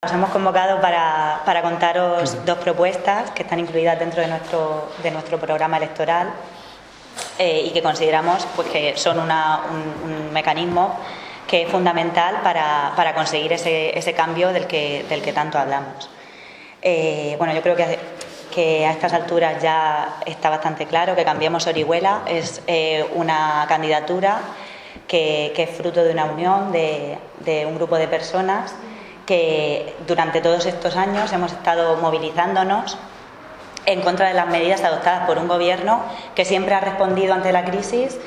Nos hemos convocado para contaros dos propuestas que están incluidas dentro de nuestro programa electoral y que consideramos pues, que son un mecanismo que es fundamental para conseguir ese cambio del que tanto hablamos. Bueno, yo creo que a estas alturas ya está bastante claro que Cambiemos Orihuela es una candidatura que es fruto de una unión de un grupo de personas que durante todos estos años hemos estado movilizándonos en contra de las medidas adoptadas por un gobierno que siempre ha respondido ante la crisis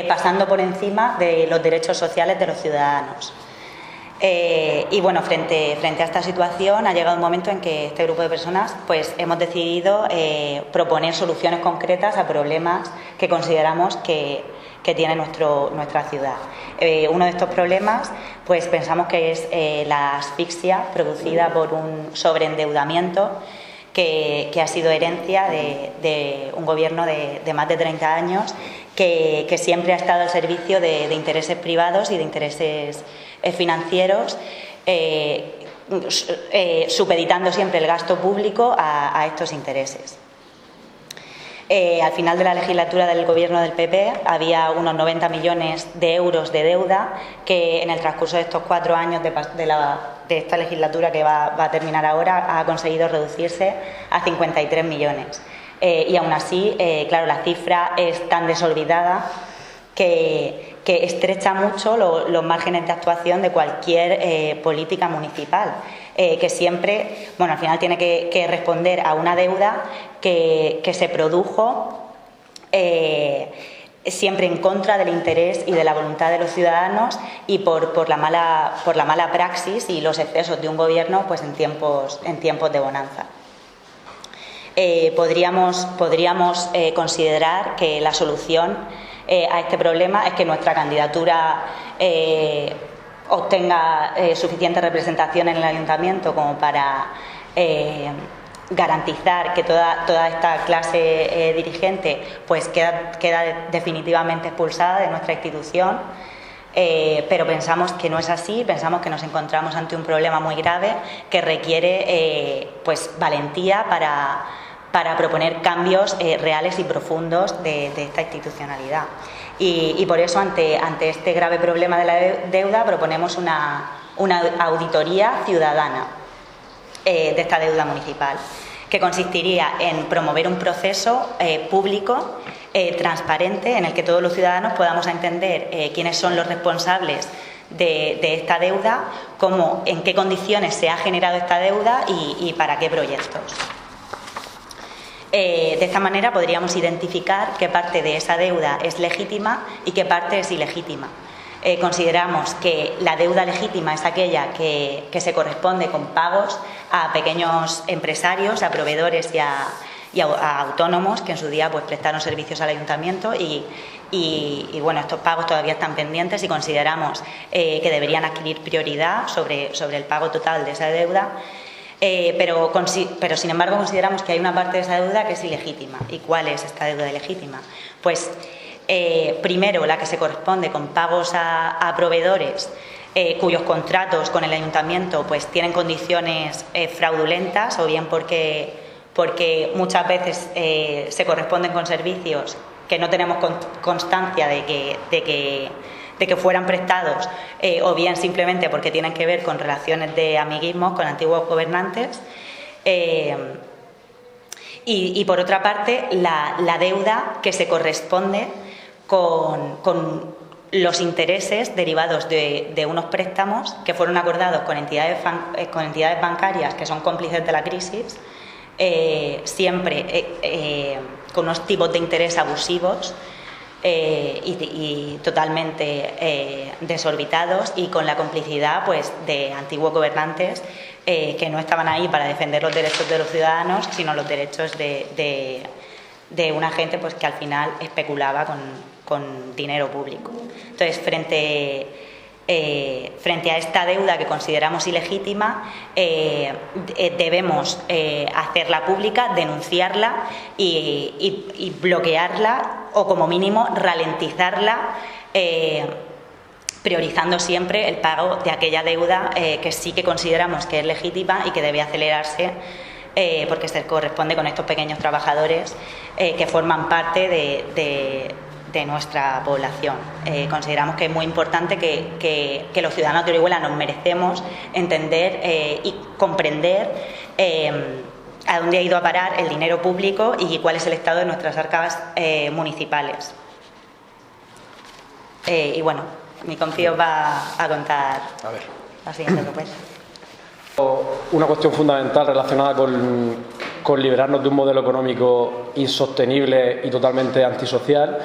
pasando por encima de los derechos sociales de los ciudadanos. Y bueno, frente a esta situación ha llegado un momento en que este grupo de personas pues hemos decidido proponer soluciones concretas a problemas que consideramos que tiene nuestra ciudad. Uno de estos problemas pues pensamos que es la asfixia producida por un sobreendeudamiento que ha sido herencia de un gobierno de más de 30 años que siempre ha estado al servicio de intereses privados y de intereses financieros, supeditando siempre el gasto público a estos intereses. Al final de la legislatura del gobierno del PP había unos 90 millones de euros de deuda que en el transcurso de estos 4 años de esta legislatura que va a terminar ahora ha conseguido reducirse a 53 millones. Y aún así, claro, la cifra es tan desorbitada que estrecha mucho los márgenes de actuación de cualquier política municipal, que siempre, bueno, al final tiene que responder a una deuda que se produjo siempre en contra del interés y de la voluntad de los ciudadanos y por la mala praxis y los excesos de un gobierno pues en tiempos de bonanza. Podríamos considerar que la solución a este problema es que nuestra candidatura obtenga suficiente representación en el ayuntamiento como para garantizar que toda esta clase dirigente pues queda definitivamente expulsada de nuestra institución, pero pensamos que no es así, pensamos que nos encontramos ante un problema muy grave que requiere pues valentía para proponer cambios reales y profundos de esta institucionalidad. Y por eso, ante este grave problema de la deuda, proponemos una auditoría ciudadana de esta deuda municipal, que consistiría en promover un proceso público, transparente, en el que todos los ciudadanos podamos entender quiénes son los responsables de esta deuda, en qué condiciones se ha generado esta deuda y para qué proyectos. De esta manera podríamos identificar qué parte de esa deuda es legítima y qué parte es ilegítima. Consideramos que la deuda legítima es aquella que se corresponde con pagos a pequeños empresarios, a proveedores y a autónomos que en su día pues prestaron servicios al ayuntamiento y bueno, estos pagos todavía están pendientes y consideramos que deberían adquirir prioridad sobre el pago total de esa deuda. Pero sin embargo consideramos que hay una parte de esa deuda que es ilegítima. ¿Y cuál es esta deuda ilegítima? Pues primero la que se corresponde con pagos a proveedores cuyos contratos con el ayuntamiento pues tienen condiciones fraudulentas o bien porque muchas veces se corresponden con servicios que no tenemos constancia de que fueran prestados o bien simplemente porque tienen que ver con relaciones de amiguismo con antiguos gobernantes y por otra parte la deuda que se corresponde con los intereses derivados de unos préstamos que fueron acordados con entidades bancarias que son cómplices de la crisis, siempre con unos tipos de interés abusivos y totalmente desorbitados y con la complicidad pues de antiguos gobernantes que no estaban ahí para defender los derechos de los ciudadanos, sino los derechos de una gente pues que al final especulaba con dinero público. Entonces, frente a esta deuda que consideramos ilegítima, debemos hacerla pública, denunciarla y bloquearla o como mínimo ralentizarla priorizando siempre el pago de aquella deuda que sí que consideramos que es legítima y que debe acelerarse porque se corresponde con estos pequeños trabajadores que forman parte de nuestra población. Consideramos que es muy importante que los ciudadanos de Orihuela nos merecemos entender y comprender a dónde ha ido a parar el dinero público y cuál es el estado de nuestras arcas municipales. Y bueno, mi compi os va a contar la siguiente propuesta. Una cuestión fundamental relacionada con liberarnos de un modelo económico insostenible y totalmente antisocial,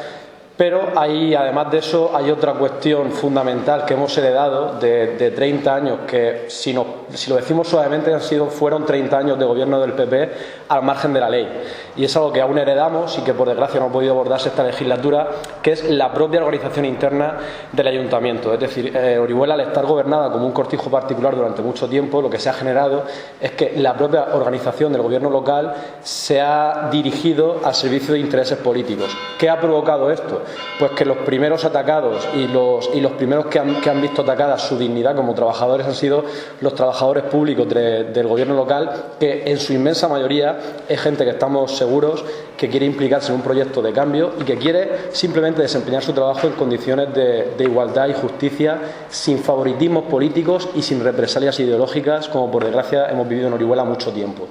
pero además de eso hay otra cuestión fundamental que hemos heredado de 30 años que, si lo decimos suavemente, fueron 30 años de gobierno del PP al margen de la ley. Y es algo que aún heredamos y que por desgracia no ha podido abordarse esta legislatura, que es la propia organización interna del ayuntamiento. Es decir, Orihuela, al estar gobernada como un cortijo particular durante mucho tiempo, lo que se ha generado es que la propia organización del gobierno local se ha dirigido al servicio de intereses políticos. ¿Qué ha provocado esto? Pues que los primeros atacados y los primeros que han visto atacada su dignidad como trabajadores han sido los trabajadores públicos del gobierno local, que en su inmensa mayoría es gente que estamos seguros que quiere implicarse en un proyecto de cambio y que quiere simplemente desempeñar su trabajo en condiciones de igualdad y justicia, sin favoritismos políticos y sin represalias ideológicas, como por desgracia hemos vivido en Orihuela mucho tiempo.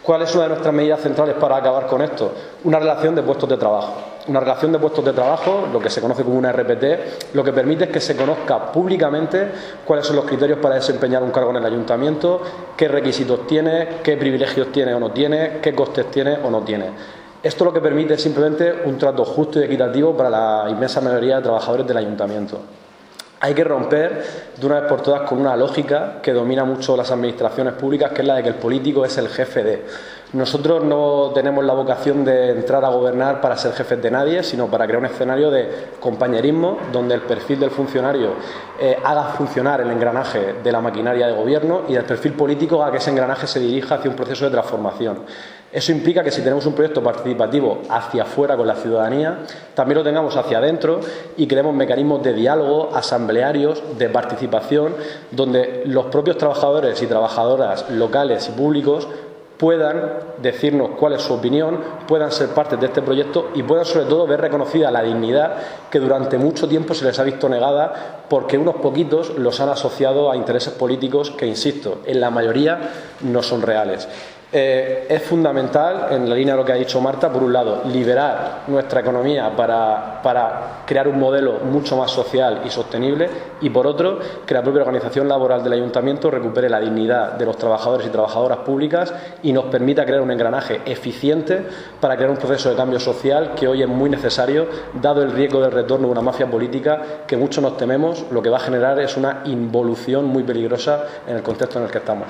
¿Cuál es una de nuestras medidas centrales para acabar con esto? Una relación de puestos de trabajo. Una relación de puestos de trabajo, lo que se conoce como una RPT, lo que permite es que se conozca públicamente cuáles son los criterios para desempeñar un cargo en el ayuntamiento, qué requisitos tiene, qué privilegios tiene o no tiene, qué costes tiene o no tiene. Esto lo que permite es simplemente un trato justo y equitativo para la inmensa mayoría de trabajadores del ayuntamiento. Hay que romper de una vez por todas con una lógica que domina mucho las administraciones públicas, que es la de que el político es el jefe de. Nosotros no tenemos la vocación de entrar a gobernar para ser jefes de nadie, sino para crear un escenario de compañerismo donde el perfil del funcionario haga funcionar el engranaje de la maquinaria de gobierno y el perfil político haga que ese engranaje se dirija hacia un proceso de transformación. Eso implica que si tenemos un proyecto participativo hacia afuera con la ciudadanía, también lo tengamos hacia adentro y creemos mecanismos de diálogo, asamblearios, de participación, donde los propios trabajadores y trabajadoras locales y públicos puedan decirnos cuál es su opinión, puedan ser parte de este proyecto y puedan sobre todo ver reconocida la dignidad que durante mucho tiempo se les ha visto negada porque unos poquitos los han asociado a intereses políticos que, insisto, en la mayoría no son reales. Es fundamental, en la línea de lo que ha dicho Marta, por un lado, liberar nuestra economía para crear un modelo mucho más social y sostenible y, por otro, que la propia organización laboral del ayuntamiento recupere la dignidad de los trabajadores y trabajadoras públicas y nos permita crear un engranaje eficiente para crear un proceso de cambio social que hoy es muy necesario, dado el riesgo del retorno de una mafia política que muchos nos tememos, lo que va a generar es una involución muy peligrosa en el contexto en el que estamos.